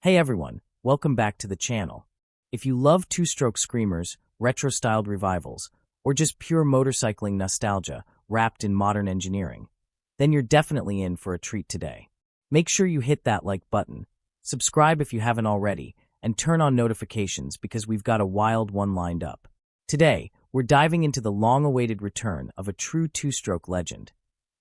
Hey everyone, welcome back to the channel. If you love two-stroke screamers, retro-styled revivals, or just pure motorcycling nostalgia wrapped in modern engineering, then you're definitely in for a treat today. Make sure you hit that like button, subscribe if you haven't already, and turn on notifications because we've got a wild one lined up. Today, we're diving into the long-awaited return of a true two-stroke legend,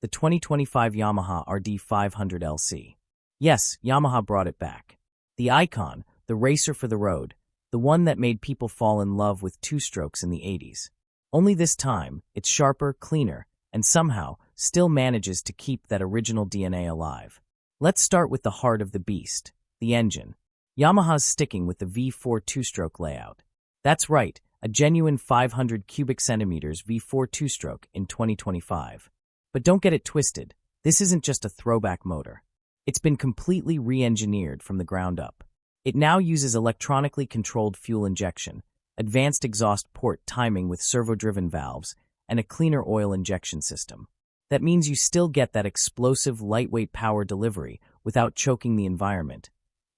the 2025 Yamaha RD500LC. Yes, Yamaha brought it back. The icon, the racer for the road, the one that made people fall in love with two-strokes in the 80s. Only this time, it's sharper, cleaner, and somehow still manages to keep that original DNA alive. Let's start with the heart of the beast, the engine. Yamaha's sticking with the V4 two-stroke layout. That's right, a genuine 500 cubic centimeters V4 two-stroke in 2025. But don't get it twisted, this isn't just a throwback motor. It's been completely re-engineered from the ground up. It now uses electronically controlled fuel injection, advanced exhaust port timing with servo-driven valves, and a cleaner oil injection system. That means you still get that explosive, lightweight power delivery without choking the environment,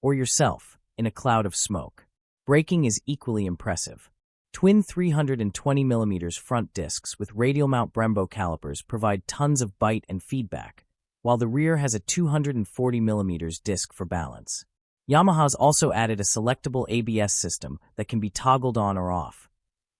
or yourself, in a cloud of smoke. Braking is equally impressive. Twin 320mm front discs with radial mount Brembo calipers provide tons of bite and feedback, while the rear has a 240mm disc for balance. Yamaha's also added a selectable ABS system that can be toggled on or off,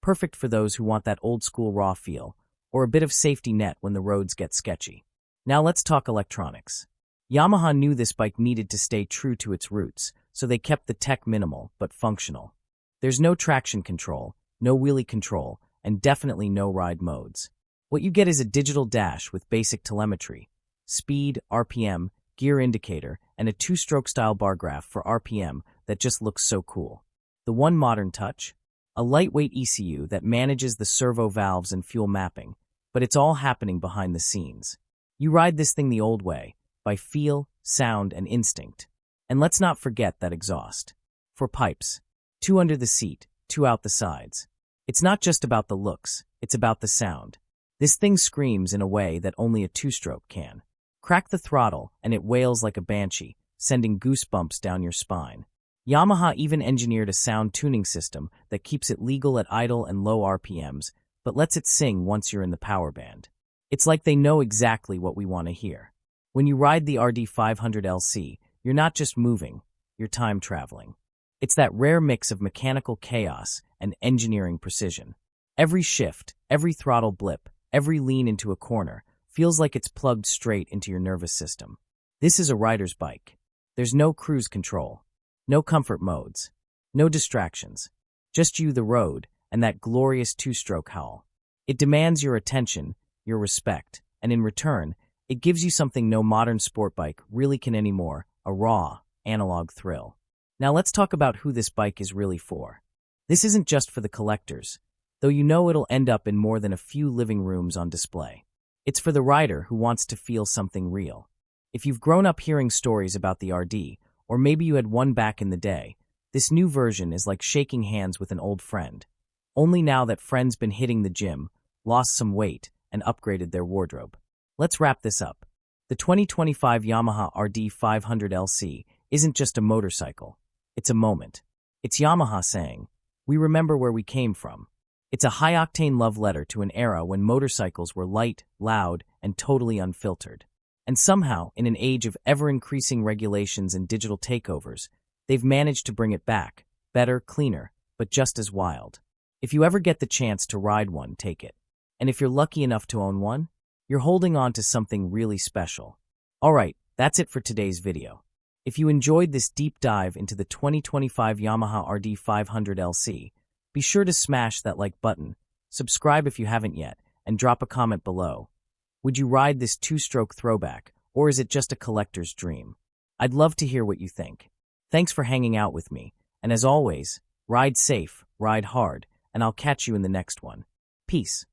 perfect for those who want that old-school raw feel, or a bit of safety net when the roads get sketchy. Now let's talk electronics. Yamaha knew this bike needed to stay true to its roots, so they kept the tech minimal but functional. There's no traction control, no wheelie control, and definitely no ride modes. What you get is a digital dash with basic telemetry, speed, RPM, gear indicator, and a two-stroke style bar graph for RPM that just looks so cool. The one modern touch? A lightweight ECU that manages the servo valves and fuel mapping, but it's all happening behind the scenes. You ride this thing the old way, by feel, sound, and instinct. And let's not forget that exhaust. For pipes, 2 under the seat, 2 out the sides. It's not just about the looks, it's about the sound. This thing screams in a way that only a two-stroke can. Crack the throttle, and it wails like a banshee, sending goosebumps down your spine. Yamaha even engineered a sound tuning system that keeps it legal at idle and low RPMs, but lets it sing once you're in the power band. It's like they know exactly what we want to hear. When you ride the RD500LC, you're not just moving, you're time traveling. It's that rare mix of mechanical chaos and engineering precision. Every shift, every throttle blip, every lean into a corner feels like it's plugged straight into your nervous system. This is a rider's bike. There's no cruise control, no comfort modes, no distractions. Just you, the road, and that glorious two-stroke howl. It demands your attention, your respect, and in return, it gives you something no modern sport bike really can anymore, a raw, analog thrill. Now let's talk about who this bike is really for. This isn't just for the collectors, though you know it'll end up in more than a few living rooms on display. It's for the rider who wants to feel something real. If you've grown up hearing stories about the RD, or maybe you had one back in the day, this new version is like shaking hands with an old friend. Only now that friend's been hitting the gym, lost some weight, and upgraded their wardrobe. Let's wrap this up. The 2025 Yamaha RD500LC isn't just a motorcycle. It's a moment. It's Yamaha saying, "We remember where we came from." It's a high-octane love letter to an era when motorcycles were light, loud, and totally unfiltered. And somehow, in an age of ever-increasing regulations and digital takeovers, they've managed to bring it back, better, cleaner, but just as wild. If you ever get the chance to ride one, take it. And if you're lucky enough to own one, you're holding on to something really special. Alright, that's it for today's video. If you enjoyed this deep dive into the 2025 Yamaha RD500LC, be sure to smash that like button, subscribe if you haven't yet, and drop a comment below. Would you ride this two-stroke throwback, or is it just a collector's dream? I'd love to hear what you think. Thanks for hanging out with me, and as always, ride safe, ride hard, and I'll catch you in the next one. Peace.